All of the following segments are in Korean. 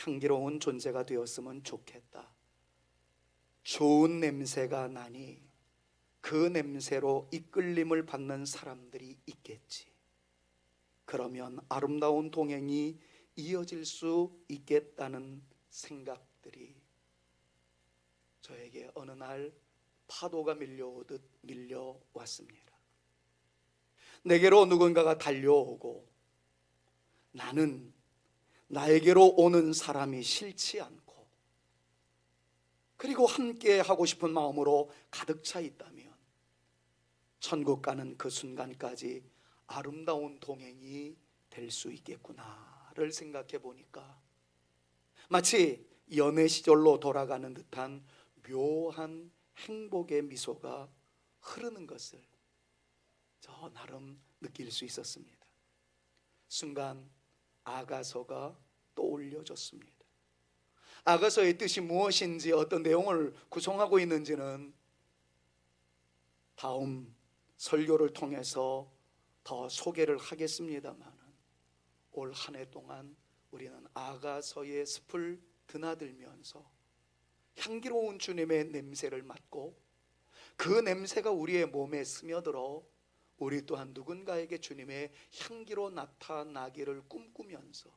향기로운 존재가 되었으면 좋겠다. 좋은 냄새가 나니 그 냄새로 이끌림을 받는 사람들이 있겠지. 그러면 아름다운 동행이 이어질 수 있겠다는 생각들이 저에게 어느 날 파도가 밀려오듯 밀려왔습니다. 내게로 누군가가 달려오고 나는 나에게로 오는 사람이 싫지 않고 그리고 함께 하고 싶은 마음으로 가득 차 있다면 천국 가는 그 순간까지 아름다운 동행이 될 수 있겠구나를 생각해 보니까 마치 연애 시절로 돌아가는 듯한 묘한 행복의 미소가 흐르는 것을 저 나름 느낄 수 있었습니다. 순간 아가서가 떠올려졌습니다. 아가서의 뜻이 무엇인지 어떤 내용을 구성하고 있는지는 다음 설교를 통해서 더 소개를 하겠습니다만 올 한 해 동안 우리는 아가서의 숲을 드나들면서 향기로운 주님의 냄새를 맡고 그 냄새가 우리의 몸에 스며들어 우리 또한 누군가에게 주님의 향기로 나타나기를 꿈꾸면서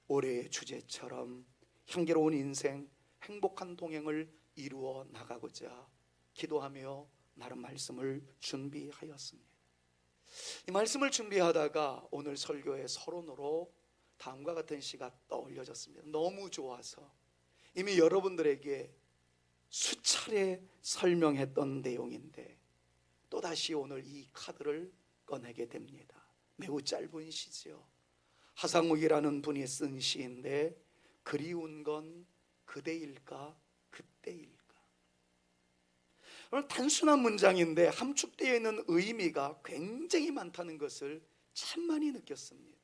올해의 주제처럼 향기로운 인생, 행복한 동행을 이루어 나가고자 기도하며 나름 말씀을 준비하였습니다. 이 말씀을 준비하다가 오늘 설교의 서론으로 다음과 같은 시가 떠올려졌습니다. 너무 좋아서 이미 여러분들에게 수차례 설명했던 내용인데 또다시 오늘 이 카드를 꺼내게 됩니다. 매우 짧은 시죠. 하상욱이라는 분이 쓴 시인데 그리운 건 그대일까 그때일까. 단순한 문장인데 함축되어 있는 의미가 굉장히 많다는 것을 참 많이 느꼈습니다.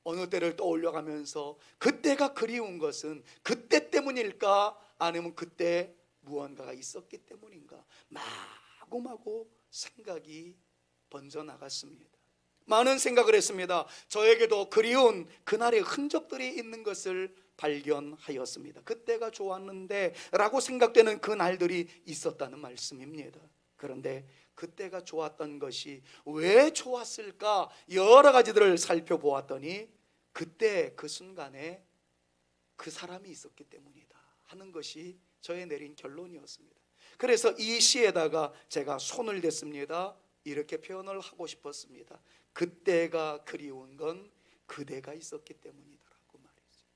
어느 때를 떠올려가면서 그때가 그리운 것은 그때 때문일까 아니면 그때 무언가가 있었기 때문인가 마구마구 생각이 번져나갔습니다. 많은 생각을 했습니다. 저에게도 그리운 그날의 흔적들이 있는 것을 발견하였습니다. 그때가 좋았는데 라고 생각되는 그 날들이 있었다는 말씀입니다. 그런데 그때가 좋았던 것이 왜 좋았을까 여러 가지들을 살펴보았더니 그때 그 순간에 그 사람이 있었기 때문이다 하는 것이 저의 내린 결론이었습니다. 그래서 이 시에다가 제가 손을 댔습니다. 이렇게 표현을 하고 싶었습니다. 그때가 그리운 건 그대가 있었기 때문이다라고 말이죠.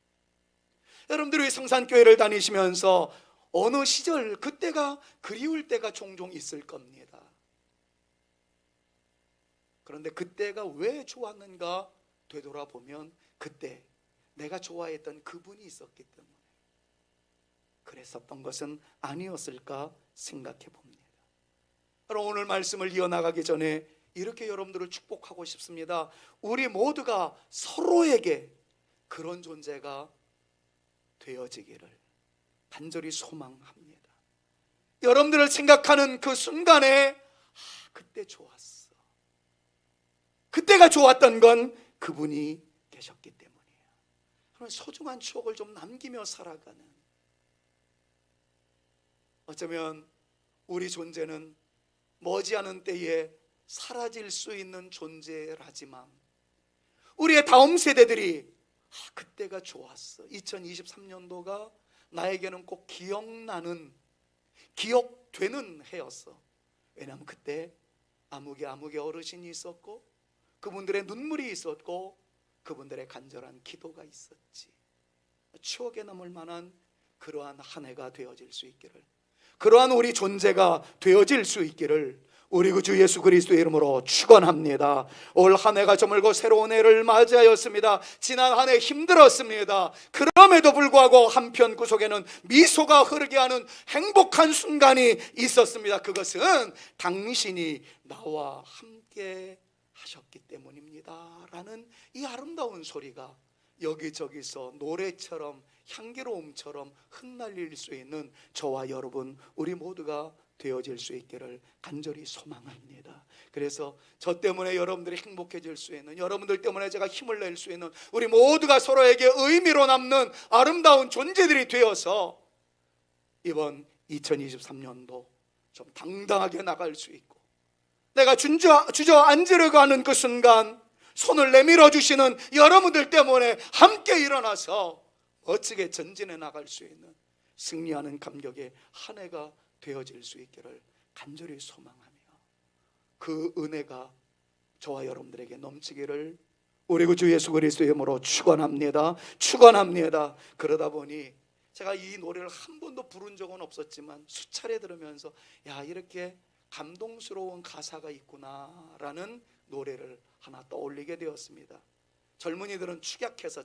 여러분들이 성산교회를 다니시면서 어느 시절 그때가 그리울 때가 종종 있을 겁니다. 그런데 그때가 왜 좋았는가 되돌아보면 그때 내가 좋아했던 그분이 있었기 때문에 그랬었던 것은 아니었을까 생각해 봅니다. 여러분, 오늘 말씀을 이어나가기 전에 이렇게 여러분들을 축복하고 싶습니다. 우리 모두가 서로에게 그런 존재가 되어지기를 간절히 소망합니다. 여러분들을 생각하는 그 순간에 그때 좋았어. 그때가 좋았던 건 그분이 계셨기 때문이에요. 소중한 추억을 좀 남기며 살아가는, 어쩌면 우리 존재는 머지않은 때에 사라질 수 있는 존재라지만 우리의 다음 세대들이 그때가 좋았어, 2023년도가 나에게는 꼭 기억나는, 기억되는 해였어. 왜냐하면 그때 아무개 어르신이 있었고 그분들의 눈물이 있었고 그분들의 간절한 기도가 있었지. 추억에 남을 만한 그러한 한 해가 되어질 수 있기를, 그러한 우리 존재가 되어질 수 있기를 우리 주 예수 그리스도의 이름으로 축원합니다. 올 한 해가 저물고 새로운 해를 맞이하였습니다. 지난 한 해 힘들었습니다. 그럼에도 불구하고 한편 그 속에는 미소가 흐르게 하는 행복한 순간이 있었습니다. 그것은 당신이 나와 함께 하셨기 때문입니다 라는 이 아름다운 소리가 여기저기서 노래처럼 향기로움처럼 흩날릴 수 있는 저와 여러분, 우리 모두가 되어질 수 있기를 간절히 소망합니다. 그래서 저 때문에 여러분들이 행복해질 수 있는, 여러분들 때문에 제가 힘을 낼 수 있는, 우리 모두가 서로에게 의미로 남는 아름다운 존재들이 되어서 이번 2023년도 좀 당당하게 나갈 수 있고, 내가 주저앉으려고 하는 그 순간 손을 내밀어 주시는 여러분들 때문에 함께 일어나서 멋지게 전진해 나갈 수 있는 승리하는 감격의 한 해가 되어질 수 있기를 간절히 소망하며, 그 은혜가 저와 여러분들에게 넘치기를 우리 구주 예수 그리스도의 이름으로 축원합니다. 축원합니다. 그러다 보니 제가 이 노래를 한 번도 부른 적은 없었지만 수차례 들으면서 야, 이렇게 감동스러운 가사가 있구나라는 노래를 하나 떠올리게 되었습니다. 젊은이들은 축약해서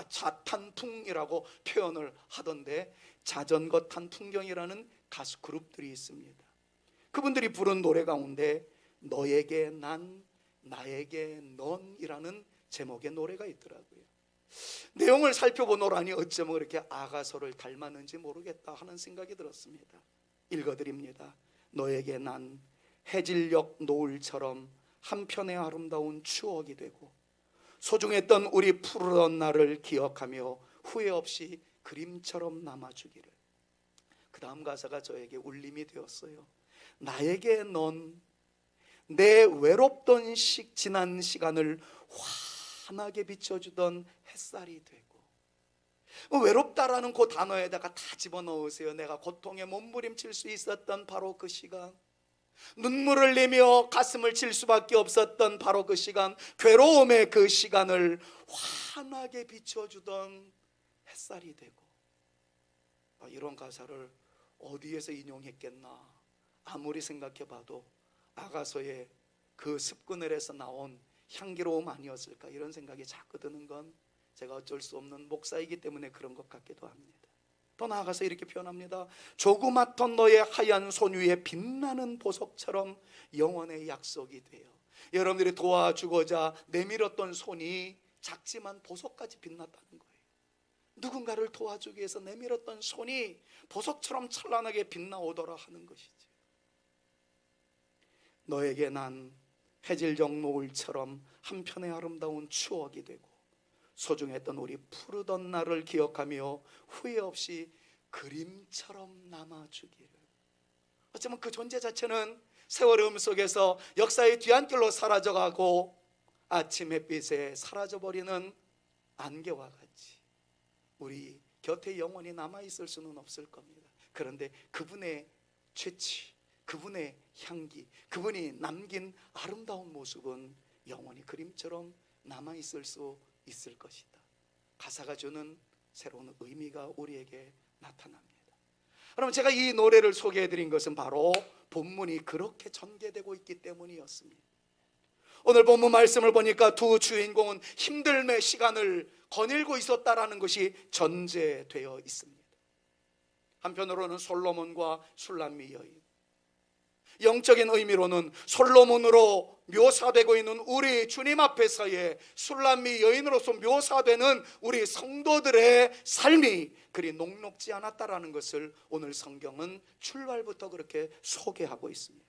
자탄풍이라고 표현을 하던데, 자전거 탄 풍경이라는 가수 그룹들이 있습니다. 그분들이 부른 노래 가운데 너에게 난, 나에게 넌이라는 제목의 노래가 있더라고요. 내용을 살펴보노라니 어쩌면 그렇게 아가서를 닮았는지 모르겠다 하는 생각이 들었습니다. 읽어드립니다. 너에게 난 해질녘 노을처럼 한편의 아름다운 추억이 되고, 소중했던 우리 푸르던 날을 기억하며 후회 없이 그림처럼 남아주기를. 그 다음 가사가 저에게 울림이 되었어요. 나에게 넌 내 외롭던 지난 시간을 환하게 비춰주던 햇살이 되고, 외롭다라는 그 단어에다가 다 집어넣으세요. 내가 고통에 몸부림칠 수 있었던 바로 그 시간, 눈물을 내며 가슴을 칠 수밖에 없었던 바로 그 시간, 괴로움의 그 시간을 환하게 비춰주던 햇살이 되고. 이런 가사를 어디에서 인용했겠나, 아무리 생각해봐도 아가서의 그 습근을에서 나온 향기로움 아니었을까, 이런 생각이 자꾸 드는 건 제가 어쩔 수 없는 목사이기 때문에 그런 것 같기도 합니다. 더 나아가서 이렇게 표현합니다. 조그맣던 너의 하얀 손 위에 빛나는 보석처럼 영원의 약속이 되어. 여러분들이 도와주고자 내밀었던 손이 작지만 보석까지 빛났다는 거예요. 누군가를 도와주기 위해서 내밀었던 손이 보석처럼 찬란하게 빛나오더라 하는 것이죠. 너에게 난 해질녘 노을처럼 한편의 아름다운 추억이 되고, 소중했던 우리 푸르던 날을 기억하며 후회 없이 그림처럼 남아주기를. 어쩌면 그 존재 자체는 세월의 속에서 역사의 뒤안길로 사라져가고 아침 햇빛에 사라져버리는 안개와 같이 우리 곁에 영원히 남아있을 수는 없을 겁니다. 그런데 그분의 최치, 그분의 향기, 그분이 남긴 아름다운 모습은 영원히 그림처럼 남아있을 수 있을 것이다. 가사가 주는 새로운 의미가 우리에게 나타납니다. 그럼 제가 이 노래를 소개해드린 것은 바로 본문이 그렇게 전개되고 있기 때문이었습니다. 오늘 본문 말씀을 보니까 두 주인공은 힘듦의 시간을 거닐고 있었다라는 것이 전제되어 있습니다. 한편으로는 솔로몬과 술람미 여인, 영적인 의미로는 솔로몬으로 묘사되고 있는 우리 주님 앞에서의 술람미 여인으로서 묘사되는 우리 성도들의 삶이 그리 녹록지 않았다라는 것을 오늘 성경은 출발부터 그렇게 소개하고 있습니다.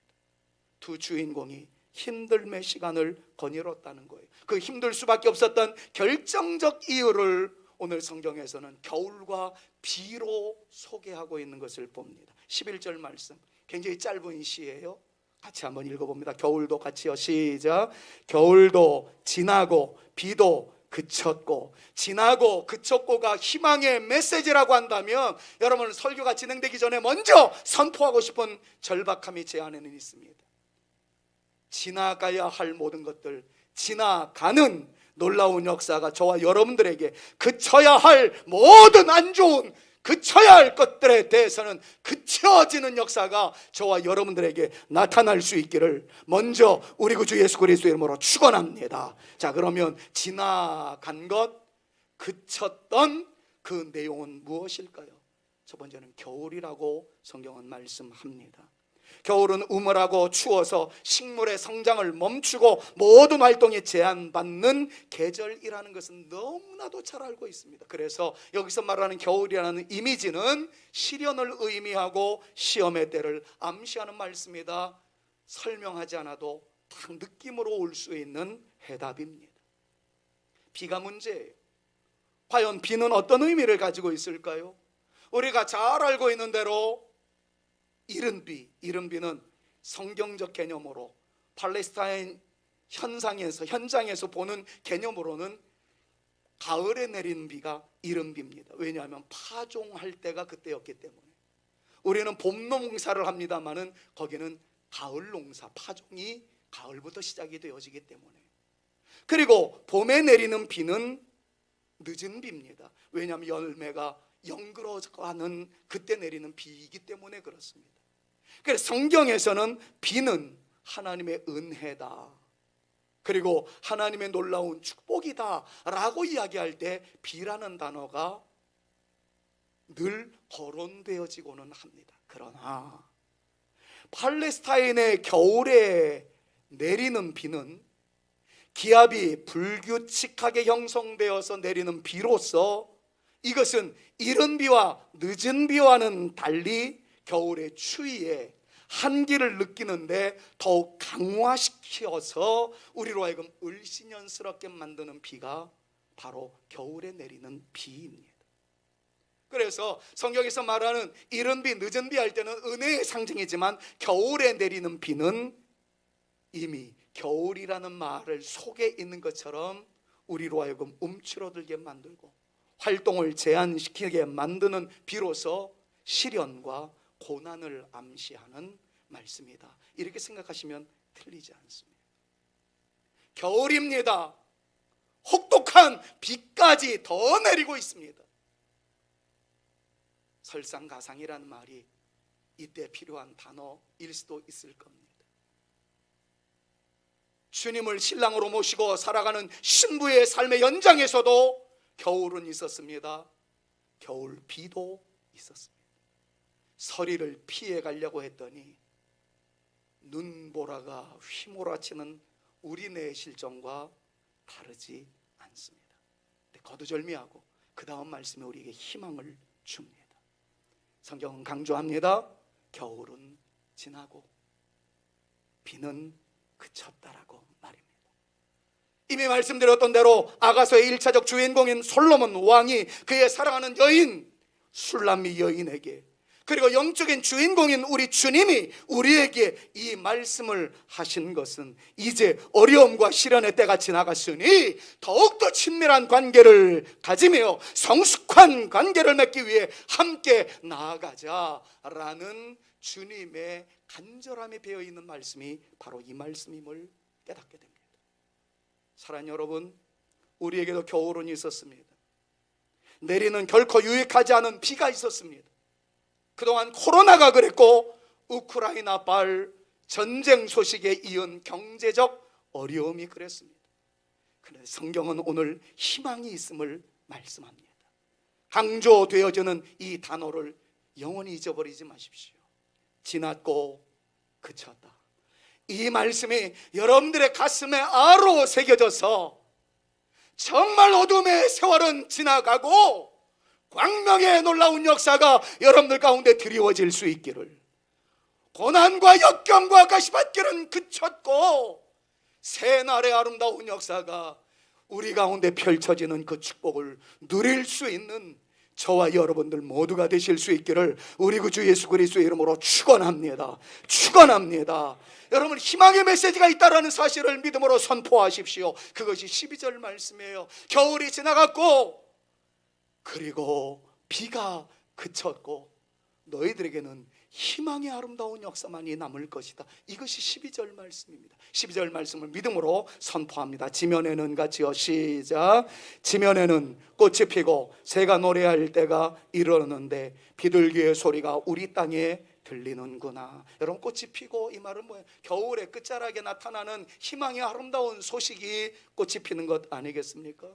두 주인공이 힘듦의 시간을 거닐었다는 거예요. 그 힘들 수밖에 없었던 결정적 이유를 오늘 성경에서는 겨울과 비로 소개하고 있는 것을 봅니다. 11절 말씀, 굉장히 짧은 시예요. 같이 한번 읽어봅니다. 겨울도 같이요. 시작. 겨울도 지나고 비도 그쳤고. 지나고 그쳤고가 희망의 메시지라고 한다면, 여러분 설교가 진행되기 전에 먼저 선포하고 싶은 절박함이 제 안에는 있습니다. 지나가야 할 모든 것들, 지나가는 놀라운 역사가 저와 여러분들에게 그쳐야 할 모든 안 좋은, 그쳐야 할 것들에 대해서는 그쳐지는 역사가 저와 여러분들에게 나타날 수 있기를 먼저 우리 구주 예수 그리스도의 이름으로 축원합니다. 자, 그러면 지나간 것, 그쳤던 그 내용은 무엇일까요? 첫 번째는 겨울이라고 성경은 말씀합니다. 겨울은 우물하고 추워서 식물의 성장을 멈추고 모든 활동이 제한받는 계절이라는 것은 너무나도 잘 알고 있습니다. 그래서 여기서 말하는 겨울이라는 이미지는 시련을 의미하고 시험의 때를 암시하는 말씀이다. 설명하지 않아도 딱 느낌으로 올 수 있는 해답입니다. 비가 문제예요. 과연 비는 어떤 의미를 가지고 있을까요? 우리가 잘 알고 있는 대로 이른 비는 성경적 개념으로 팔레스타인 현장에서 보는 개념으로는 가을에 내리는 비가 이른 비입니다. 왜냐하면 파종할 때가 그때였기 때문에. 우리는 봄 농사를 합니다만은 거기는 가을 농사, 파종이 가을부터 시작이 되어지기 때문에. 그리고 봄에 내리는 비는 늦은 비입니다. 왜냐하면 열매가 연그러가는 그때 내리는 비이기 때문에 그렇습니다. 그래서 성경에서는 비는 하나님의 은혜다, 그리고 하나님의 놀라운 축복이다 라고 이야기할 때 비라는 단어가 늘 거론되어지고는 합니다. 그러나 팔레스타인의 겨울에 내리는 비는 기압이 불규칙하게 형성되어서 내리는 비로서 이것은 이른 비와 늦은 비와는 달리 겨울의 추위에 한기를 느끼는데 더욱 강화시켜서 우리로 하여금 을씨년스럽게 만드는 비가 바로 겨울에 내리는 비입니다. 그래서 성경에서 말하는 이른 비, 늦은 비 할 때는 은혜의 상징이지만 겨울에 내리는 비는 이미 겨울이라는 말을 속에 있는 것처럼 우리로 하여금 움츠러들게 만들고 활동을 제한시키게 만드는 비로소 시련과 고난을 암시하는 말씀이다. 이렇게 생각하시면 틀리지 않습니다. 겨울입니다. 혹독한 비까지 더 내리고 있습니다. 설상가상이라는 말이 이때 필요한 단어일 수도 있을 겁니다. 주님을 신랑으로 모시고 살아가는 신부의 삶의 연장에서도 겨울은 있었습니다. 겨울 비도 있었습니다. 서리를 피해 가려고 했더니 눈보라가 휘몰아치는 우리네 실정과 다르지 않습니다. 거두절미하고 그 다음 말씀에 우리에게 희망을 줍니다. 성경은 강조합니다. 겨울은 지나고 비는 그쳤다라고 말입니다. 이미 말씀드렸던 대로 아가서의 1차적 주인공인 솔로몬 왕이 그의 사랑하는 여인 술람미 여인에게, 그리고 영적인 주인공인 우리 주님이 우리에게 이 말씀을 하신 것은 이제 어려움과 시련의 때가 지나갔으니 더욱더 친밀한 관계를 가지며 성숙한 관계를 맺기 위해 함께 나아가자라는 주님의 간절함이 배어있는 말씀이 바로 이 말씀임을 깨닫게 됩니다. 사랑하는 여러분, 우리에게도 겨울은 있었습니다. 내리는 결코 유익하지 않은 비가 있었습니다. 그동안 코로나가 그랬고 우크라이나발 전쟁 소식에 이은 경제적 어려움이 그랬습니다. 그런데 성경은 오늘 희망이 있음을 말씀합니다. 강조되어지는 이 단어를 영원히 잊어버리지 마십시오. 지났고 그쳤다. 이 말씀이 여러분들의 가슴에 아로 새겨져서 정말 어둠의 세월은 지나가고 광명의 놀라운 역사가 여러분들 가운데 드리워질 수 있기를, 고난과 역경과 가시밭길은 그쳤고 새날의 아름다운 역사가 우리 가운데 펼쳐지는 그 축복을 누릴 수 있는 저와 여러분들 모두가 되실 수 있기를 우리 구주 예수 그리스도의 이름으로 축원합니다. 축원합니다. 여러분, 희망의 메시지가 있다는 사실을 믿음으로 선포하십시오. 그것이 12절 말씀이에요. 겨울이 지나갔고 그리고 비가 그쳤고 너희들에게는 희망의 아름다운 역사만이 남을 것이다. 이것이 12절 말씀입니다. 12절 말씀을 믿음으로 선포합니다. 지면에는 같이요, 시작. 지면에는 꽃이 피고 새가 노래할 때가 이르렀는데 비둘기의 소리가 우리 땅에 들리는구나. 여러분, 꽃이 피고 이 말은 뭐예요? 겨울의 끝자락에 나타나는 희망의 아름다운 소식이 꽃이 피는 것 아니겠습니까?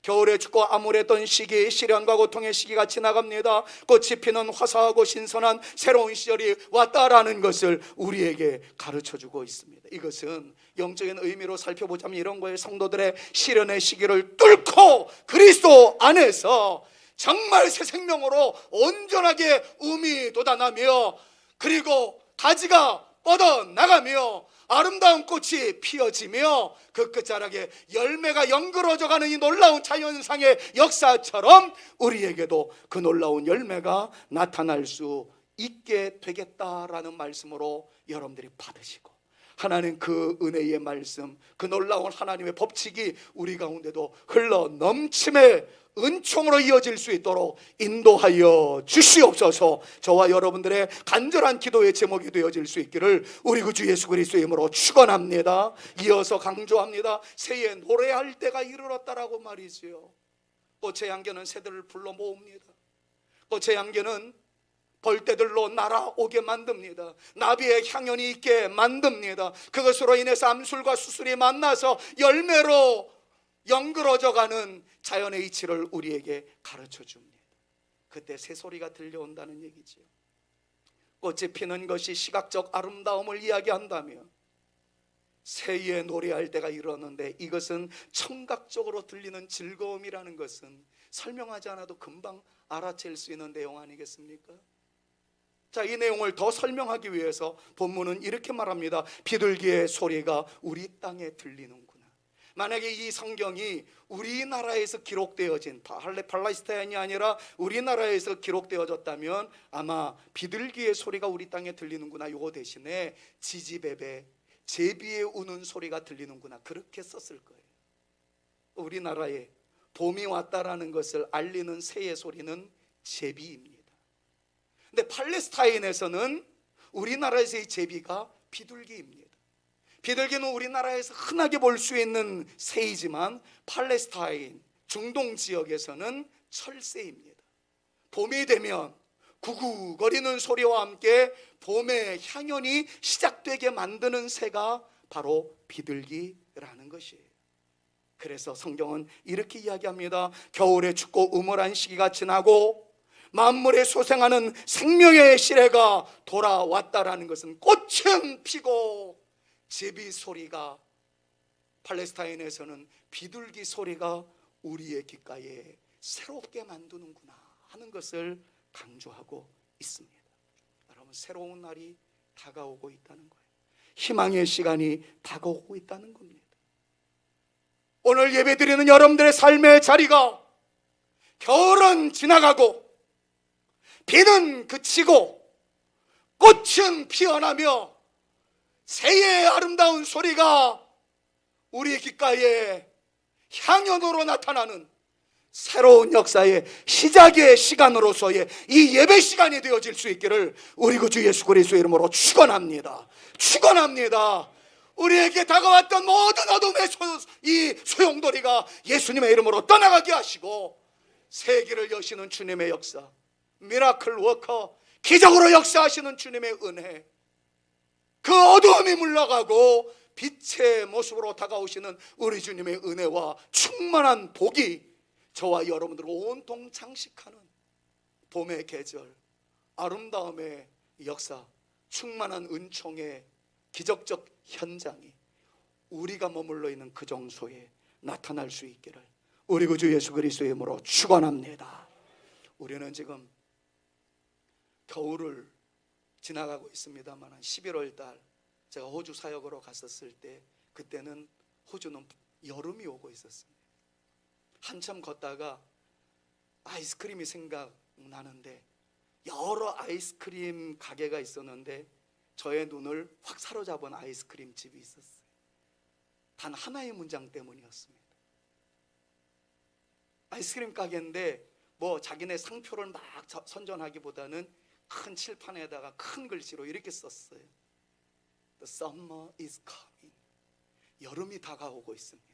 겨울에 춥고 암울했던 시기, 시련과 고통의 시기가 지나갑니다. 꽃이 피는 화사하고 신선한 새로운 시절이 왔다라는 것을 우리에게 가르쳐주고 있습니다. 이것은 영적인 의미로 살펴보자면 이런 거예요. 성도들의 시련의 시기를 뚫고 그리스도 안에서 정말 새 생명으로 온전하게 움이 돋아나며, 그리고 가지가 뻗어나가며 아름다운 꽃이 피어지며 그 끝자락에 열매가 연그러져가는 이 놀라운 자연상의 역사처럼 우리에게도 그 놀라운 열매가 나타날 수 있게 되겠다라는 말씀으로 여러분들이 받으시고, 하나님 그 은혜의 말씀, 그 놀라운 하나님의 법칙이 우리 가운데도 흘러 넘침의 은총으로 이어질 수 있도록 인도하여 주시옵소서. 저와 여러분들의 간절한 기도의 제목이 되어질 수 있기를 우리 구주 예수 그리스도의 이름으로 축원합니다. 이어서 강조합니다. 새해 노래할 때가 이르렀다라고 말이지요. 꽃의 향기는 새들을 불러 모읍니다. 꽃의 향기는 벌떼들로 날아오게 만듭니다. 나비의 향연이 있게 만듭니다. 그것으로 인해서 암술과 수술이 만나서 열매로 연그러져가는 자연의 이치를 우리에게 가르쳐 줍니다. 그때 새소리가 들려온다는 얘기죠. 꽃이 피는 것이 시각적 아름다움을 이야기한다면 새의 노래할 때가 이르렀는데, 이것은 청각적으로 들리는 즐거움이라는 것은 설명하지 않아도 금방 알아챌 수 있는 내용 아니겠습니까? 자, 이 내용을 더 설명하기 위해서 본문은 이렇게 말합니다. 비둘기의 소리가 우리 땅에 들리는구나. 만약에 이 성경이 우리나라에서 기록되어진, 팔레스타인이 아니라 우리나라에서 기록되어졌다면 아마 비둘기의 소리가 우리 땅에 들리는구나, 요거 대신에 지지배배, 제비의 우는 소리가 들리는구나, 그렇게 썼을 거예요. 우리나라에 봄이 왔다라는 것을 알리는 새의 소리는 제비입니다. 근데 팔레스타인에서는 우리나라에서의 제비가 비둘기입니다. 비둘기는 우리나라에서 흔하게 볼 수 있는 새이지만 팔레스타인, 중동 지역에서는 철새입니다. 봄이 되면 구구거리는 소리와 함께 봄의 향연이 시작되게 만드는 새가 바로 비둘기라는 것이에요. 그래서 성경은 이렇게 이야기합니다. 겨울에 춥고 음울한 시기가 지나고 만물에 소생하는 생명의 시래가 돌아왔다라는 것은 꽃은 피고 제비 소리가, 팔레스타인에서는 비둘기 소리가 우리의 귓가에 새롭게 만드는구나 하는 것을 강조하고 있습니다. 여러분, 새로운 날이 다가오고 있다는 거예요. 희망의 시간이 다가오고 있다는 겁니다. 오늘 예배드리는 여러분들의 삶의 자리가 겨울은 지나가고 비는 그치고 꽃은 피어나며 새의 아름다운 소리가 우리 귓가에 향연으로 나타나는 새로운 역사의 시작의 시간으로서의 이 예배 시간이 되어질 수 있기를 우리 구주 예수 그리스도의 이름으로 축원합니다. 축원합니다. 우리에게 다가왔던 모든 어둠의 이 소용돌이가 예수님의 이름으로 떠나가게 하시고 새 길을 여시는 주님의 역사, 미라클 워커, 기적으로 역사하시는 주님의 은혜, 그 어두움이 물러가고 빛의 모습으로 다가오시는 우리 주님의 은혜와 충만한 복이 저와 여러분들을 온통 장식하는 봄의 계절, 아름다움의 역사, 충만한 은총의 기적적 현장이 우리가 머물러 있는 그 장소에 나타날 수 있기를 우리 구주 예수 그리스도의 이름으로 축원합니다. 우리는 지금 겨울을 지나가고 있습니다만 11월 달 제가 호주 사역으로 갔었을 때 그때는 호주는 여름이 오고 있었습니다. 한참 걷다가 아이스크림이 생각나는데 여러 아이스크림 가게가 있었는데 저의 눈을 확 사로잡은 아이스크림 집이 있었어요. 단 하나의 문장 때문이었습니다. 아이스크림 가게인데 뭐 자기네 상표를 막 선전하기보다는 큰 칠판에다가 큰 글씨로 이렇게 썼어요. The summer is coming. 여름이 다가오고 있습니다.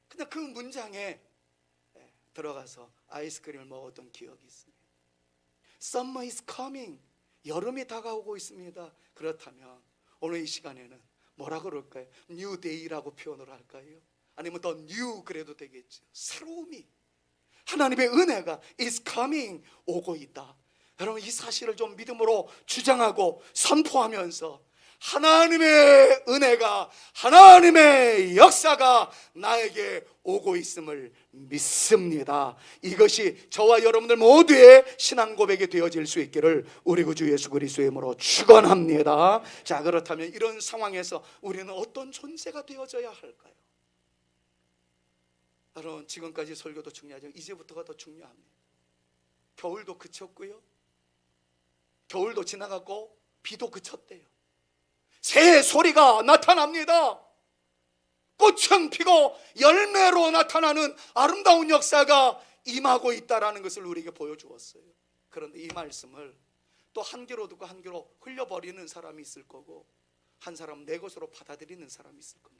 근데 그 문장에 들어가서 아이스크림을 먹었던 기억이 있습니다. Summer is coming. 여름이 다가오고 있습니다. 그렇다면 오늘 이 시간에는 뭐라 그럴까요? New day라고 표현을 할까요? 아니면 더 new 그래도 되겠죠. 새로움이, 하나님의 은혜가 is coming, 오고 있다. 여러분, 이 사실을 좀 믿음으로 주장하고 선포하면서 하나님의 은혜가, 하나님의 역사가 나에게 오고 있음을 믿습니다. 이것이 저와 여러분들 모두의 신앙 고백이 되어질 수 있기를 우리 구주 예수 그리스도의 이름으로 축원합니다. 자, 그렇다면 이런 상황에서 우리는 어떤 존재가 되어져야 할까요? 여러분, 지금까지 설교도 중요하죠. 이제부터가 더 중요합니다. 겨울도 그쳤고요, 겨울도 지나갔고 비도 그쳤대요. 새의 소리가 나타납니다. 꽃은 피고 열매로 나타나는 아름다운 역사가 임하고 있다는 것을 우리에게 보여주었어요. 그런데 이 말씀을 또 한 귀로 듣고 한 귀로 흘려버리는 사람이 있을 거고, 한 사람은 내 것으로 받아들이는 사람이 있을 겁니다.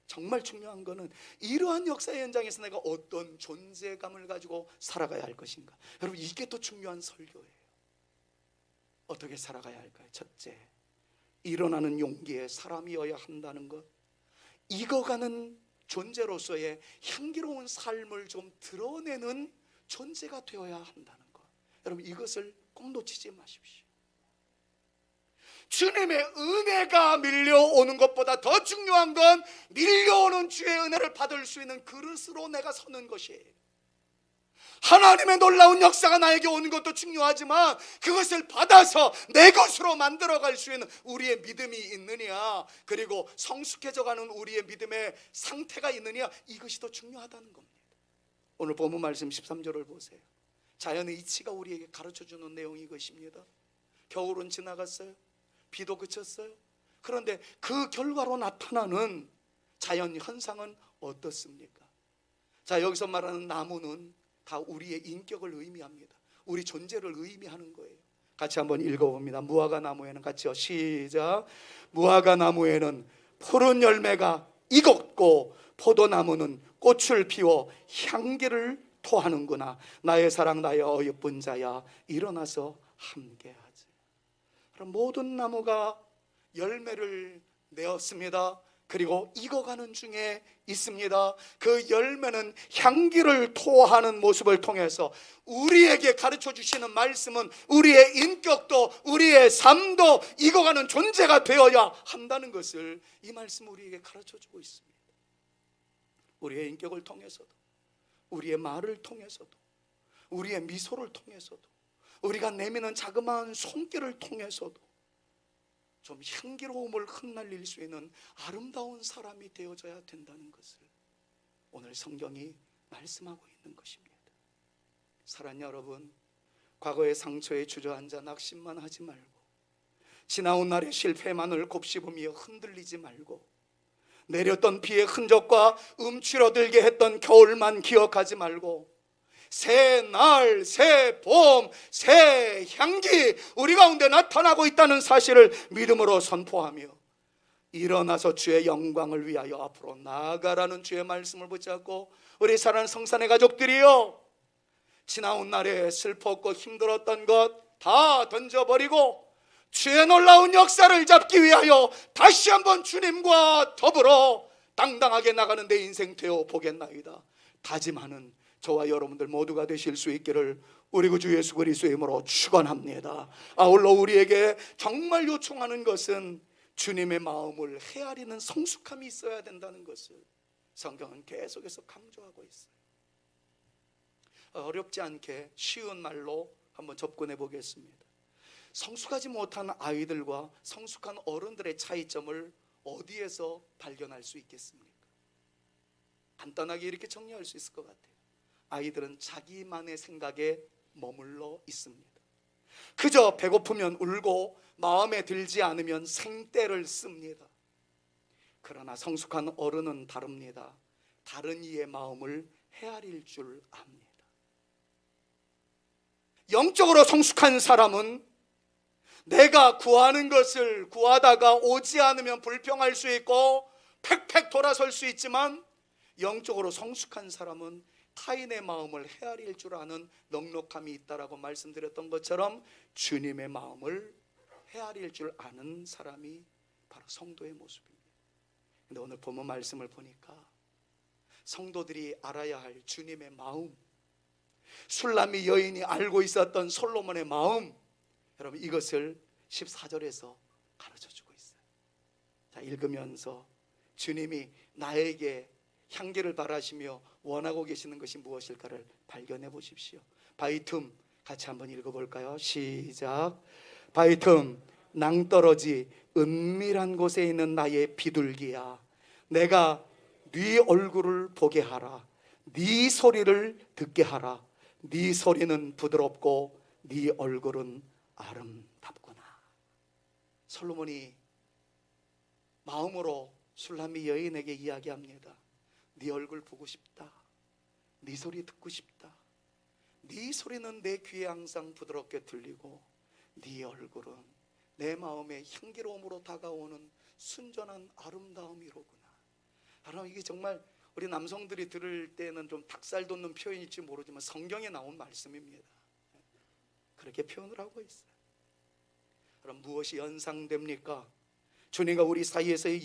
정말 중요한 것은 이러한 역사의 현장에서 내가 어떤 존재감을 가지고 살아가야 할 것인가. 여러분, 이게 더 중요한 설교예요. 어떻게 살아가야 할까요? 첫째, 일어나는 용기의 사람이어야 한다는 것, 익어가는 존재로서의 향기로운 삶을 좀 드러내는 존재가 되어야 한다는 것, 여러분, 이것을 꼭 놓치지 마십시오. 주님의 은혜가 밀려오는 것보다 더 중요한 건 밀려오는 주의 은혜를 받을 수 있는 그릇으로 내가 서는 것이에요. 하나님의 놀라운 역사가 나에게 오는 것도 중요하지만 그것을 받아서 내 것으로 만들어갈 수 있는 우리의 믿음이 있느냐, 그리고 성숙해져가는 우리의 믿음의 상태가 있느냐, 이것이 더 중요하다는 겁니다. 오늘 본문 말씀 13절을 보세요. 자연의 이치가 우리에게 가르쳐주는 내용이 이것입니다. 겨울은 지나갔어요. 비도 그쳤어요. 그런데 그 결과로 나타나는 자연 현상은 어떻습니까? 자, 여기서 말하는 나무는 다 우리의 인격을 의미합니다. 우리 존재를 의미하는 거예요. 같이 한번 읽어봅니다. 무화과 나무에는, 같이요, 시작. 무화과 나무에는 푸른 열매가 익었고 포도나무는 꽃을 피워 향기를 토하는구나. 나의 사랑, 나의 어여쁜 자야, 일어나서 함께하지. 그럼 모든 나무가 열매를 내었습니다. 그리고 익어가는 중에 있습니다. 그 열매는 향기를 토하는 모습을 통해서 우리에게 가르쳐 주시는 말씀은 우리의 인격도 우리의 삶도 익어가는 존재가 되어야 한다는 것을 이 말씀은 우리에게 가르쳐 주고 있습니다. 우리의 인격을 통해서도, 우리의 말을 통해서도, 우리의 미소를 통해서도, 우리가 내미는 자그마한 손길을 통해서도 좀 향기로움을 흩날릴 수 있는 아름다운 사람이 되어져야 된다는 것을 오늘 성경이 말씀하고 있는 것입니다. 사랑하는 여러분, 과거의 상처에 주저앉아 낙심만 하지 말고, 지나온 날의 실패만을 곱씹으며 흔들리지 말고, 내렸던 비의 흔적과 움츠러들게 했던 겨울만 기억하지 말고, 새 날, 새 봄, 새 향기 우리 가운데 나타나고 있다는 사실을 믿음으로 선포하며 일어나서 주의 영광을 위하여 앞으로 나아가라는 주의 말씀을 붙잡고, 우리 사랑하는 성산의 가족들이요, 지나온 날에 슬펐고 힘들었던 것 다 던져버리고 주의 놀라운 역사를 잡기 위하여 다시 한번 주님과 더불어 당당하게 나가는 내 인생 되어 보겠나이다. 다짐하는 저와 여러분들 모두가 되실 수 있기를 우리 구주 예수 그리스도의 이름으로 축원합니다. 아울러 우리에게 정말 요청하는 것은 주님의 마음을 헤아리는 성숙함이 있어야 된다는 것을 성경은 계속해서 강조하고 있어요. 어렵지 않게 쉬운 말로 한번 접근해 보겠습니다. 성숙하지 못한 아이들과 성숙한 어른들의 차이점을 어디에서 발견할 수 있겠습니까? 간단하게 이렇게 정리할 수 있을 것 같아요. 아이들은 자기만의 생각에 머물러 있습니다. 그저 배고프면 울고 마음에 들지 않으면 생떼를 씁니다. 그러나 성숙한 어른은 다릅니다. 다른 이의 마음을 헤아릴 줄 압니다. 영적으로 성숙한 사람은 내가 구하는 것을 구하다가 오지 않으면 불평할 수 있고 팩팩 돌아설 수 있지만, 영적으로 성숙한 사람은 타인의 마음을 헤아릴 줄 아는 넉넉함이 있다라고 말씀드렸던 것처럼 주님의 마음을 헤아릴 줄 아는 사람이 바로 성도의 모습입니다. 근데 오늘 본문 말씀을 보니까 성도들이 알아야 할 주님의 마음, 술람미 여인이 알고 있었던 솔로몬의 마음, 여러분 이것을 14절에서 가르쳐주고 있어요. 자, 읽으면서 주님이 나에게 향기를 바라시며 원하고 계시는 것이 무엇일까를 발견해 보십시오. 바위 틈 같이 한번 읽어볼까요? 시작. 바위 틈 낭떠러지 은밀한 곳에 있는 나의 비둘기야, 내가 네 얼굴을 보게 하라. 네 소리를 듣게 하라. 네 소리는 부드럽고 네 얼굴은 아름답구나. 솔로몬이 마음으로 술람미 여인에게 이야기합니다. 네 얼굴 보고 싶다. 네 소리 듣고 싶다. 네 소리는 내 귀에 항상 부드럽게 들리고 네 얼굴은 내 마음의 향기로움으로 다가오는 순전한 아름다움이로구나. 여러분 이게 정말 우리 남성들이 들을 때는 좀 닭살 돋는 표현일지 모르지만 성경에 나온 말씀입니다. 그렇게 표현을 하고 있어요. 그럼 무엇이 연상됩니까? 주님과 우리 사이에서의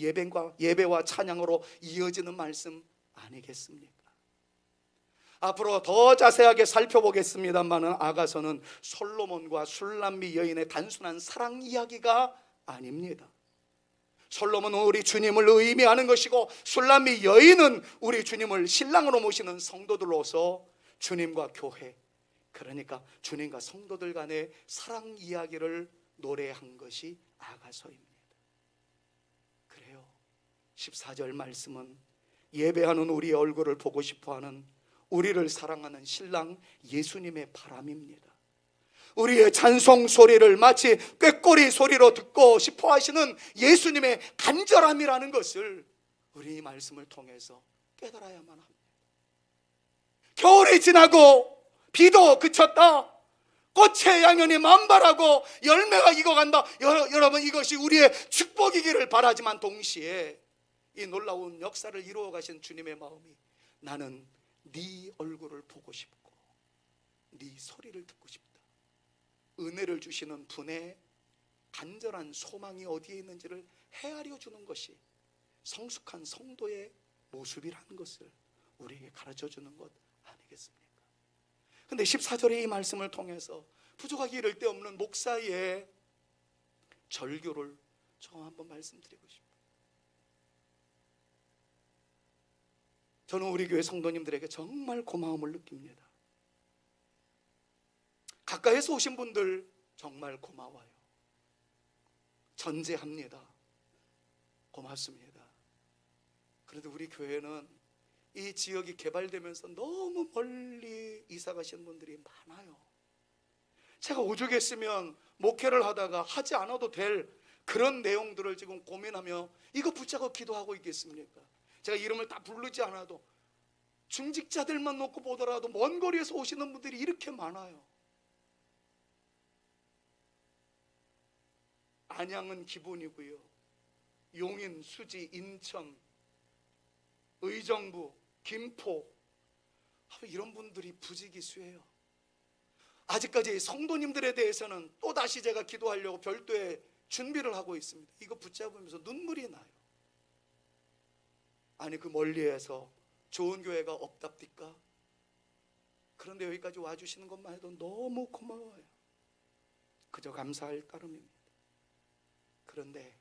예배와 찬양으로 이어지는 말씀 아니겠습니까? 앞으로 더 자세하게 살펴보겠습니다만은 아가서는 솔로몬과 술람미 여인의 단순한 사랑 이야기가 아닙니다. 솔로몬은 우리 주님을 의미하는 것이고 술람미 여인은 우리 주님을 신랑으로 모시는 성도들로서 주님과 교회, 그러니까 주님과 성도들 간의 사랑 이야기를 노래한 것이 아가서입니다. 그래요. 14절 말씀은 예배하는 우리의 얼굴을 보고 싶어하는, 우리를 사랑하는 신랑 예수님의 바람입니다. 우리의 찬송 소리를 마치 꾀꼬리 소리로 듣고 싶어 하시는 예수님의 간절함이라는 것을 우리 이 말씀을 통해서 깨달아야만 합니다. 겨울이 지나고 비도 그쳤다, 꽃의 양연이 만발하고 열매가 익어간다. 여러분 이것이 우리의 축복이기를 바라지만 동시에 이 놀라운 역사를 이루어 가신 주님의 마음이 나는 네 얼굴을 보고 싶고 네 소리를 듣고 싶다. 은혜를 주시는 분의 간절한 소망이 어디에 있는지를 헤아려 주는 것이 성숙한 성도의 모습이라는 것을 우리에게 가르쳐 주는 것 아니겠습니까? 근데 14절의 이 말씀을 통해서 부족하기 이를 데 없는 목사의 절규를 저 한번 말씀드리고 싶어요. 저는 우리 교회 성도님들에게 정말 고마움을 느낍니다. 가까이에서 오신 분들 정말 고마워요. 전제합니다. 고맙습니다. 그런데 우리 교회는 이 지역이 개발되면서 너무 멀리 이사 가신 분들이 많아요. 제가 오죽했으면 목회를 하다가 하지 않아도 될 그런 내용들을 지금 고민하며 이거 붙잡고 기도하고 있겠습니까? 제가 이름을 다 부르지 않아도 중직자들만 놓고 보더라도 먼 거리에서 오시는 분들이 이렇게 많아요. 안양은 기본이고요, 용인, 수지, 인천, 의정부, 김포, 이런 분들이 부지기수예요. 아직까지 성도님들에 대해서는 또다시 제가 기도하려고 별도의 준비를 하고 있습니다. 이거 붙잡으면서 눈물이 나요. 아니 그 멀리에서 좋은 교회가 없답니까? 그런데 여기까지 와주시는 것만 해도 너무 고마워요. 그저 감사할 따름입니다. 그런데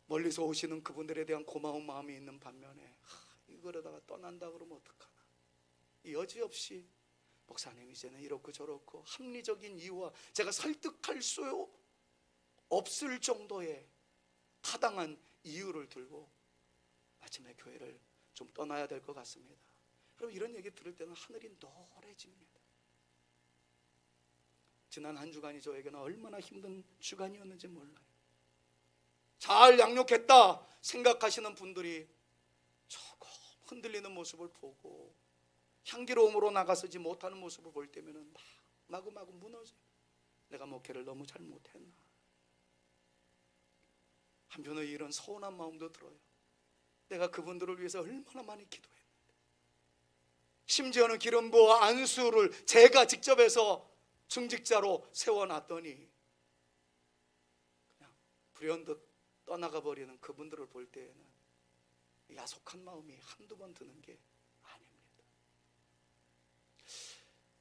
멀리서 오시는 그분들에 대한 고마운 마음이 있는 반면에 이거러다가 떠난다 그러면 어떡하나, 여지없이 목사님 이제는 이렇고 저렇고 합리적인 이유와 제가 설득할 수 없을 정도의 타당한 이유를 들고 마침내 교회를 좀 떠나야 될 것 같습니다. 여러분 이런 얘기 들을 때는 하늘이 노래집니다. 지난 한 주간이 저에게는 얼마나 힘든 주간이었는지 몰라요. 잘 양육했다 생각하시는 분들이 조금 흔들리는 모습을 보고 향기로움으로 나가서지 못하는 모습을 볼 때면 마구마구 무너져요. 내가 목회를 너무 잘못했나. 한편으로 이런 서운한 마음도 들어요. 내가 그분들을 위해서 얼마나 많이 기도했는데, 심지어는 기름부와 안수를 제가 직접 해서 중직자로 세워놨더니 그냥 불현듯 떠나가 버리는 그분들을 볼 때에는 야속한 마음이 한두 번 드는 게 아닙니다.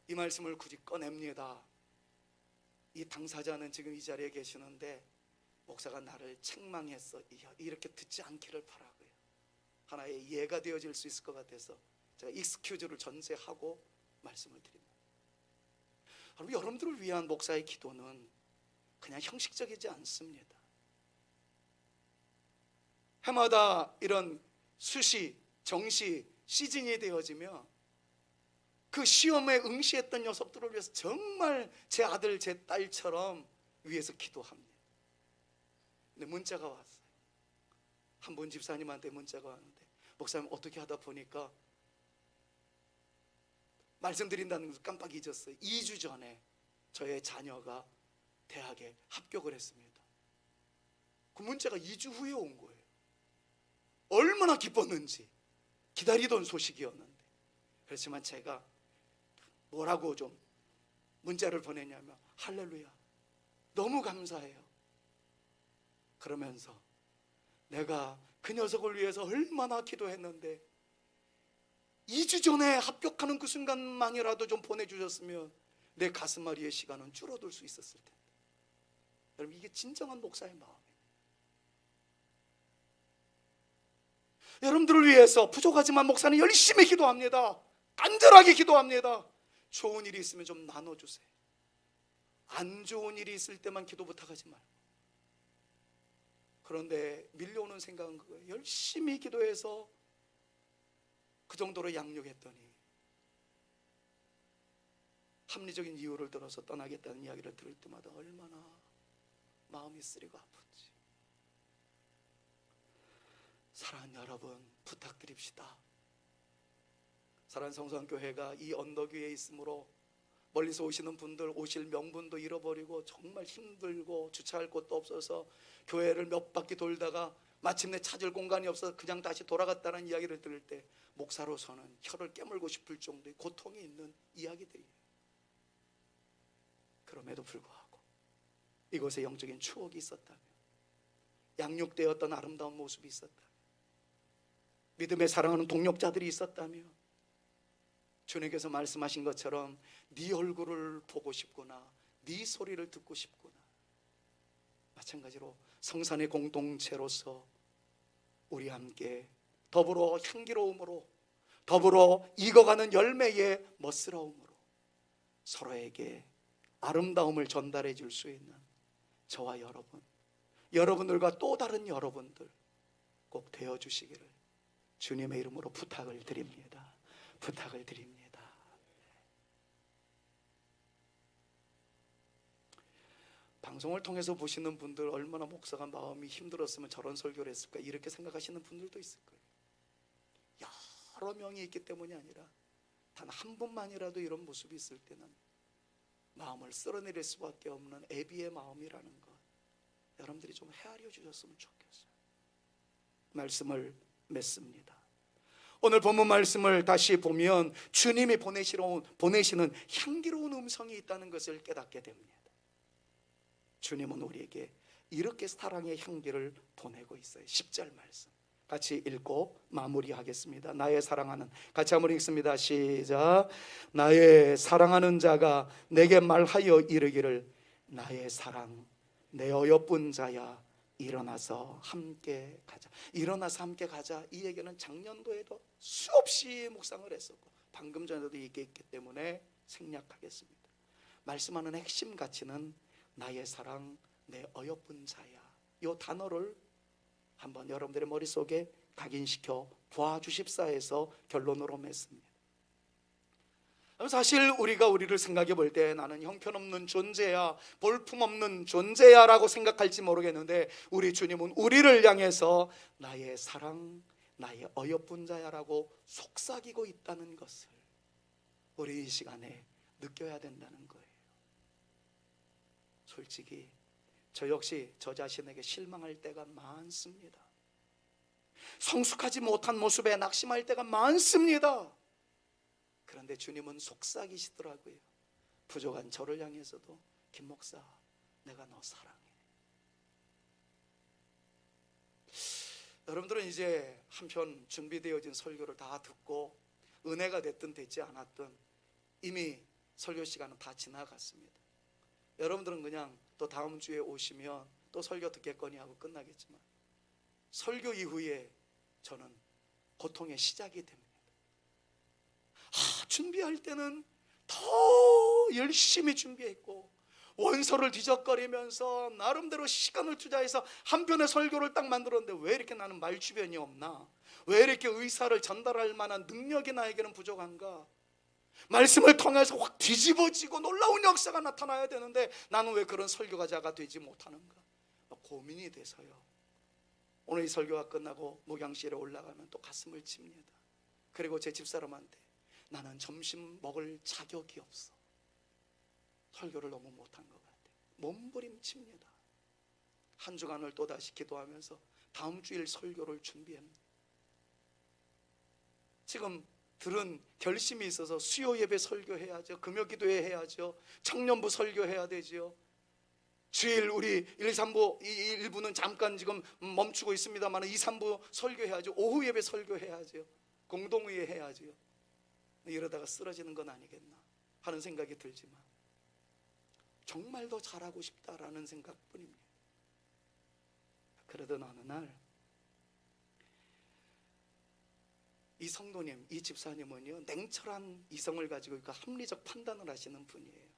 이 말씀을 굳이 꺼냅니다. 이 당사자는 지금 이 자리에 계시는데 목사가 나를 책망했어, 이렇게 듣지 않기를 바라고요. 하나의 예가 되어질 수 있을 것 같아서 제가 익스큐즈를 전제하고 말씀을 드립니다. 여러분들을 위한 목사의 기도는 그냥 형식적이지 않습니다. 해마다 이런 수시, 정시, 시즌이 되어지며 그 시험에 응시했던 녀석들을 위해서 정말 제 아들, 제 딸처럼 위해서 기도합니다. 근데 문자가 왔어요. 한 분 집사님한테 문자가 왔는데, 목사님 어떻게 하다 보니까 말씀드린다는 것을 깜빡 잊었어요. 2주 전에 저의 자녀가 대학에 합격을 했습니다. 그 문자가 2주 후에 온 거예요. 얼마나 기뻤는지, 기다리던 소식이었는데. 그렇지만 제가 뭐라고 좀 문자를 보냈냐면, 할렐루야, 너무 감사해요. 그러면서 내가 그 녀석을 위해서 얼마나 기도했는데 2주 전에 합격하는 그 순간만이라도 좀 보내주셨으면 내 가슴앓이의 시간은 줄어들 수 있었을 텐데. 여러분, 이게 진정한 목사의 마음이에요. 여러분들을 위해서 부족하지만 목사는 열심히 기도합니다. 간절하게 기도합니다. 좋은 일이 있으면 좀 나눠주세요. 안 좋은 일이 있을 때만 기도 부탁하지 말고. 그런데 밀려오는 생각은 그거예요. 열심히 기도해서 그 정도로 양육했더니 합리적인 이유를 들어서 떠나겠다는 이야기를 들을 때마다 얼마나 마음이 쓰리고 아픈지. 사랑하는 여러분, 부탁드립시다. 사랑하는 성수한교회가 이 언덕 위에 있으므로 멀리서 오시는 분들, 오실 명분도 잃어버리고 정말 힘들고 주차할 곳도 없어서 교회를 몇 바퀴 돌다가 마침내 찾을 공간이 없어서 그냥 다시 돌아갔다는 이야기를 들을 때 목사로서는 혀를 깨물고 싶을 정도의 고통이 있는 이야기들이에요. 그럼에도 불구하고 이곳에 영적인 추억이 있었다면, 양육되었던 아름다운 모습이 있었다면, 믿음에 사랑하는 동력자들이 있었다면, 주님께서 말씀하신 것처럼 네 얼굴을 보고 싶구나, 네 소리를 듣고 싶구나. 마찬가지로 성산의 공동체로서 우리 함께 더불어 향기로움으로, 더불어 익어가는 열매의 멋스러움으로 서로에게 아름다움을 전달해 줄 수 있는 저와 여러분, 여러분들과 또 다른 여러분들 꼭 되어 주시기를 주님의 이름으로 부탁을 드립니다. 부탁을 드립니다. 방송을 통해서 보시는 분들, 얼마나 목사가 마음이 힘들었으면 저런 설교를 했을까, 이렇게 생각하시는 분들도 있을 거예요. 여러 명이 있기 때문이 아니라 단 한 분만이라도 이런 모습이 있을 때는 마음을 쓸어내릴 수밖에 없는 애비의 마음이라는 것, 여러분들이 좀 헤아려 주셨으면 좋겠어요. 말씀을 맺습니다. 오늘 본문 말씀을 다시 보면 주님이 보내시는 향기로운 음성이 있다는 것을 깨닫게 됩니다. 주님은 우리에게 이렇게 사랑의 향기를 보내고 있어요. 10절 말씀 같이 읽고 마무리하겠습니다. 나의 사랑하는, 같이 한번 읽습니다. 시작. 나의 사랑하는 자가 내게 말하여 이르기를, 나의 사랑, 내 어여쁜 자야, 일어나서 함께 가자. 일어나서 함께 가자. 이 얘기는 작년도에도 수없이 묵상을 했었고 방금 전에도 얘기했기 때문에 생략하겠습니다. 말씀하는 핵심 가치는 나의 사랑, 내 어여쁜 자야. 이 단어를 한번 여러분들의 머릿속에 각인시켜 보아주십사 해서 결론으로 맺습니다. 사실 우리가 우리를 생각해 볼 때 나는 형편없는 존재야, 볼품없는 존재야 라고 생각할지 모르겠는데, 우리 주님은 우리를 향해서 나의 사랑, 나의 어여쁜 자야 라고 속삭이고 있다는 것을 우리 이 시간에 느껴야 된다는 거예요. 솔직히 저 역시 저 자신에게 실망할 때가 많습니다. 성숙하지 못한 모습에 낙심할 때가 많습니다. 그런데 주님은 속삭이시더라고요. 부족한 저를 향해서도, 김 목사, 내가 너 사랑해. 여러분들은 이제 한편 준비되어진 설교를 다 듣고 은혜가 됐든 되지 않았든 이미 설교 시간은 다 지나갔습니다. 여러분들은 그냥 또 다음 주에 오시면 또 설교 듣겠거니 하고 끝나겠지만 설교 이후에 저는 고통의 시작이 됩니다. 준비할 때는 더 열심히 준비했고 원서를 뒤적거리면서 나름대로 시간을 투자해서 한 편의 설교를 딱 만들었는데 왜 이렇게 나는 말주변이 없나? 왜 이렇게 의사를 전달할 만한 능력이 나에게는 부족한가? 말씀을 통해서 확 뒤집어지고 놀라운 역사가 나타나야 되는데 나는 왜 그런 설교가자가 되지 못하는가? 고민이 돼서요, 오늘 이 설교가 끝나고 목양실에 올라가면 또 가슴을 칩니다. 그리고 제 집사람한테 나는 점심 먹을 자격이 없어, 설교를 너무 못한 것 같아, 몸부림칩니다. 한 주간을 또다시 기도하면서 다음 주일 설교를 준비합니다. 지금 들은 결심이 있어서 수요 예배 설교해야죠, 금요 기도회 해야죠, 청년부 설교해야 되죠. 주일 우리 1, 3부 1부는 잠깐 지금 멈추고 있습니다만 2, 3부 설교해야죠. 오후 예배 설교해야죠. 공동의회 해야죠. 이러다가 쓰러지는 건 아니겠나 하는 생각이 들지만 정말 더 잘하고 싶다라는 생각뿐입니다. 그러던 어느 날 이 성도님, 이 집사님은요, 냉철한 이성을 가지고 있고 합리적 판단을 하시는 분이에요.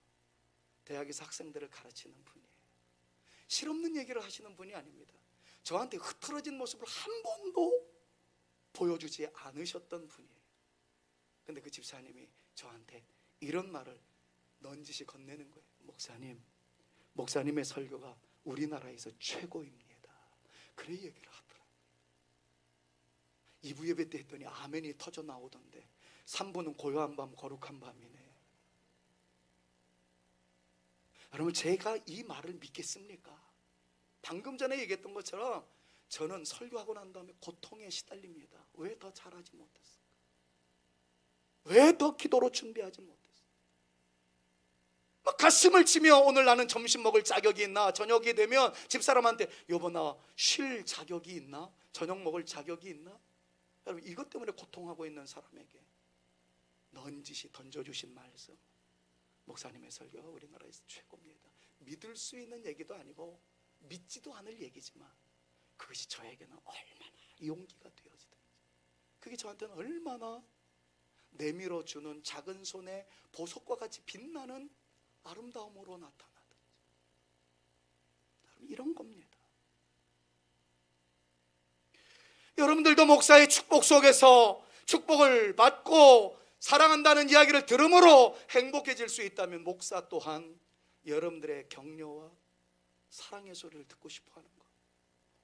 대학에서 학생들을 가르치는 분이에요. 실없는 얘기를 하시는 분이 아닙니다. 저한테 흐트러진 모습을 한 번도 보여주지 않으셨던 분이에요. 근데 그 집사님이 저한테 이런 말을 넌지시 건네는 거예요. 목사님의 설교가 우리나라에서 최고입니다. 그래 얘기를 하더라고요. 2부 예배 때 했더니 아멘이 터져 나오던데 3부는 고요한 밤 거룩한 밤이네. 여러분, 제가 이 말을 믿겠습니까? 방금 전에 얘기했던 것처럼 저는 설교하고 난 다음에 고통에 시달립니다. 왜 더 잘하지 못했을까? 왜 더 기도로 준비하지 못했을까? 막 가슴을 치며 오늘 나는 점심 먹을 자격이 있나? 저녁이 되면 집사람한테 여보 나 쉴 자격이 있나? 저녁 먹을 자격이 있나? 여러분, 이것 때문에 고통하고 있는 사람에게 넌지시 던져주신 말씀, 목사님의 설교가 우리나라에서 최고입니다. 믿을 수 있는 얘기도 아니고 믿지도 않을 얘기지만 그것이 저에게는 얼마나 용기가 되어지든지, 그게 저한테는 얼마나 내밀어주는 작은 손에 보석과 같이 빛나는 아름다움으로 나타나든지, 이런 겁니다. 여러분들도 목사의 축복 속에서 축복을 받고 사랑한다는 이야기를 들음으로 행복해질 수 있다면 목사 또한 여러분들의 격려와 사랑의 소리를 듣고 싶어하는 것.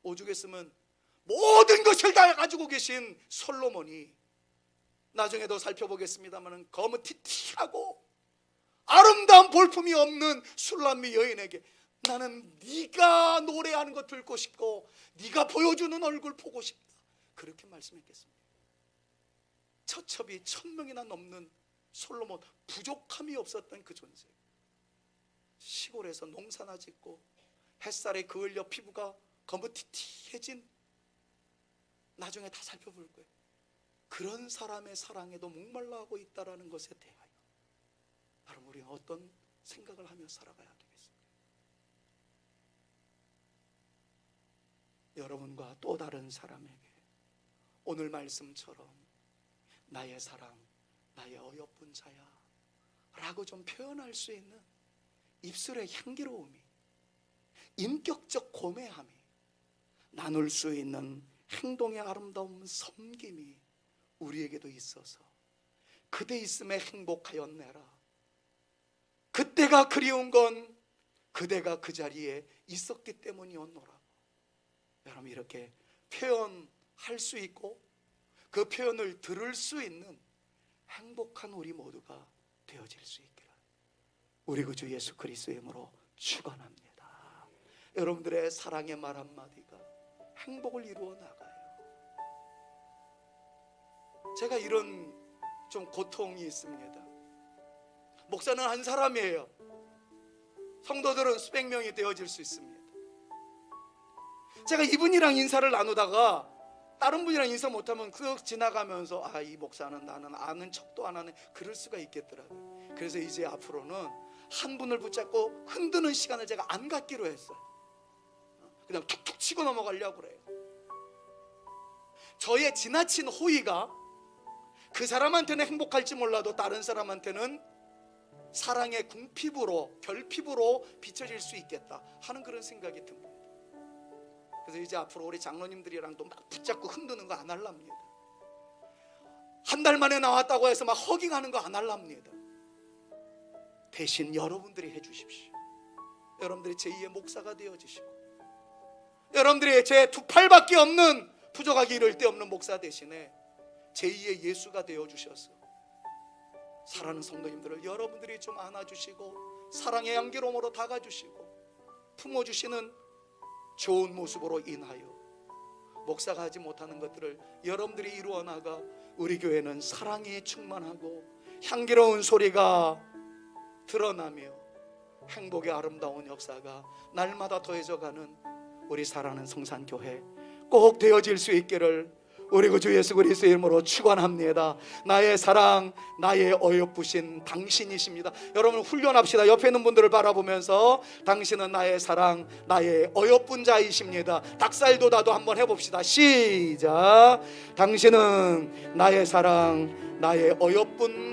오죽에 쓰면 모든 것을 다 가지고 계신 솔로몬이 나중에도 살펴보겠습니다만 거무튀튀하고 아름다운 볼품이 없는 술람미 여인에게 나는 네가 노래하는 거 듣고 싶고 네가 보여주는 얼굴 보고 싶다, 그렇게 말씀했겠습니다. 처첩이 1000명이나 넘는 솔로몬, 부족함이 없었던 그 존재, 시골에서 농사나 짓고 햇살에 그을려 피부가 거무튀튀해진, 나중에 다 살펴볼 거예요. 그런 사람의 사랑에도 목말라하고 있다는 것에 대하여 여러분, 우리는 어떤 생각을 하며 살아가야 되겠습니까? 여러분과 또 다른 사람에게 오늘 말씀처럼 나의 사랑, 나의 어여쁜 자야 라고 좀 표현할 수 있는 입술의 향기로움이, 인격적 고매함이, 나눌 수 있는 행동의 아름다운 섬김이 우리에게도 있어서 그대 있음에 행복하였네라, 그때가 그리운 건 그대가 그 자리에 있었기 때문이었노라고. 여러분, 이렇게 표현할 수 있고 그 표현을 들을 수 있는 행복한 우리 모두가 되어질 수 있기를 우리 구주 예수 그리스도의 이름으로 축원합니다. 여러분들의 사랑의 말 한마디가 행복을 이루어 나가요. 제가 이런 좀 고통이 있습니다. 목사는 한 사람이에요. 성도들은 수백 명이 되어질 수 있습니다. 제가 이분이랑 인사를 나누다가 다른 분이랑 인사 못하면 쓱 지나가면서 이 목사는 나는 아는 척도 안 하네, 그럴 수가 있겠더라고요. 그래서 이제 앞으로는 한 분을 붙잡고 흔드는 시간을 제가 안 갖기로 했어요. 그냥 툭툭 치고 넘어가려고 그래요. 저의 지나친 호의가 그 사람한테는 행복할지 몰라도 다른 사람한테는 사랑의 궁핍으로, 결핍으로 비춰질 수 있겠다 하는 그런 생각이 듭니다. 그래서 이제 앞으로 우리 장로님들이랑도 막 붙잡고 흔드는 거 안 할랍니다. 한 달 만에 나왔다고 해서 막 허깅하는 거 안 할랍니다. 대신 여러분들이 해주십시오. 여러분들이 제2의 목사가 되어주시고, 여러분들이 제 두 팔밖에 없는, 부족하기 이를 데 없는 목사 대신에 제2의 예수가 되어주셔서 사랑하는 성도님들을 여러분들이 좀 안아주시고 사랑의 향기로움으로 다가주시고 품어주시는 좋은 모습으로 인하여 목사가 하지 못하는 것들을 여러분들이 이루어 나가 우리 교회는 사랑이 충만하고 향기로운 소리가 드러나며 행복의 아름다운 역사가 날마다 더해져가는 우리 사랑하는 성산교회 꼭 되어질 수 있기를 우리 구주 예수 그리스도의 이름으로 축원합니다. 나의 사랑, 나의 어여쁘신 당신이십니다. 여러분 훈련합시다. 옆에 있는 분들을 바라보면서 당신은 나의 사랑, 나의 어여쁜 자이십니다. 닭살도다도 한번 해봅시다. 시작. 당신은 나의 사랑, 나의 어여쁜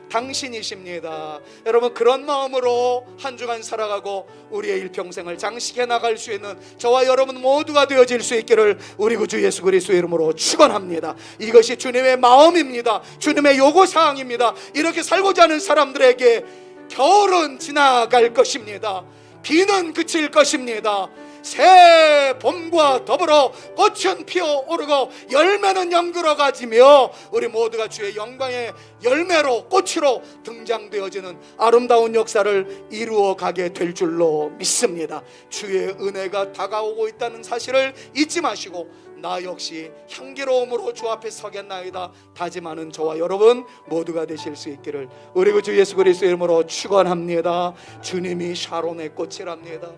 당신이십니다. 여러분 그런 마음으로 한 주간 살아가고 우리의 일평생을 장식해 나갈 수 있는 저와 여러분 모두가 되어질 수 있기를 우리 구주 예수 그리스도의 이름으로 축원합니다. 이것이 주님의 마음입니다. 주님의 요구사항입니다. 이렇게 살고자 하는 사람들에게 겨울은 지나갈 것입니다. 비는 그칠 것입니다. 새 봄과 더불어 꽃은 피어오르고 열매는 연그러 가지며 우리 모두가 주의 영광의 열매로 꽃으로 등장되어지는 아름다운 역사를 이루어 가게 될 줄로 믿습니다. 주의 은혜가 다가오고 있다는 사실을 잊지 마시고 나 역시 향기로움으로 주 앞에 서겠나이다 다짐하는 저와 여러분 모두가 되실 수 있기를 우리 구주 예수 그리스도의 이름으로 축원합니다. 주님이 샤론의 꽃이랍니다.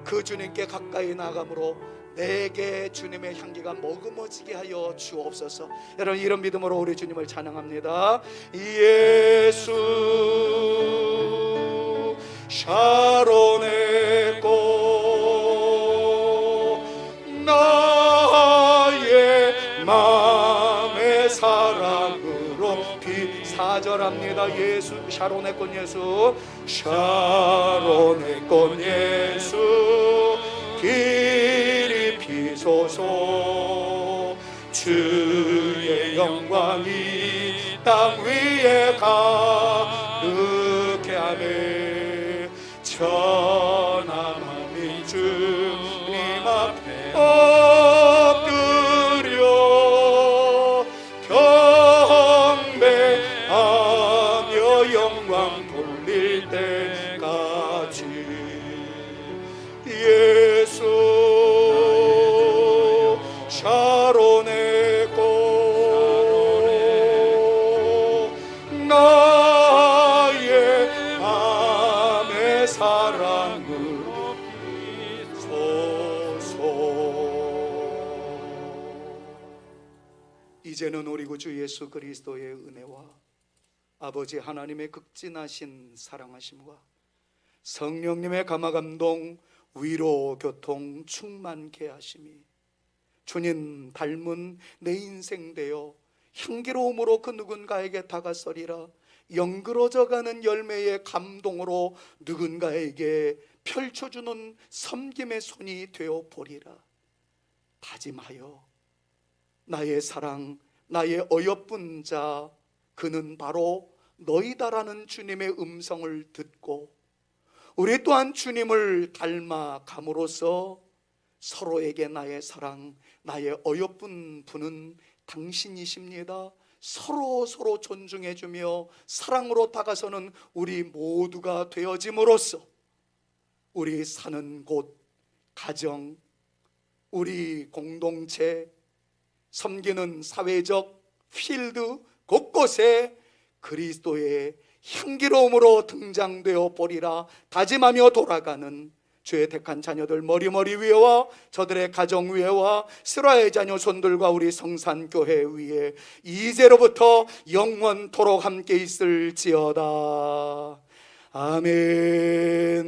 그 주님께 가까이 나감으로 내게 주님의 향기가 머금어지게 하여 주옵소서. 여러분 이런 믿음으로 우리 주님을 찬양합니다. 예수 샤론의 꽃 나의 마음의 사랑으로 비사절합니다. 예수 샤론의 꽃 예수 샤론의 꽃 예수 길이 피소서 주의 영광이 땅 위에 가득해 하네 천하만민 주님 앞에 엎드려 경배하며 영광 돌릴 때까지 예수 샤론의 꽃 나의 마음의 사랑으로 비소서. 이제는 우리 구주 예수 그리스도의 은혜와 아버지 하나님의 극진하신 사랑하심과 성령님의 감화감동 위로 교통 충만케 하심이 주님 닮은 내 인생 되어 향기로움으로 그 누군가에게 다가서리라 연그러져가는 열매의 감동으로 누군가에게 펼쳐주는 섬김의 손이 되어 보리라. 다짐하여 나의 사랑 나의 어여쁜 자 그는 바로 너희다라는 주님의 음성을 듣고 우리 또한 주님을 닮아 감으로써 서로에게 나의 사랑, 나의 어여쁜 분은 당신이십니다. 서로 존중해주며 사랑으로 다가서는 우리 모두가 되어짐으로써 우리 사는 곳, 가정, 우리 공동체, 섬기는 사회적 필드 곳곳에 그리스도의 향기로움으로 등장되어 보리라 다짐하며 돌아가는 주의 택한 자녀들 머리머리 위에와 저들의 가정 위에와 스라의 자녀 손들과 우리 성산교회 위에 이제로부터 영원토록 함께 있을지어다. 아멘.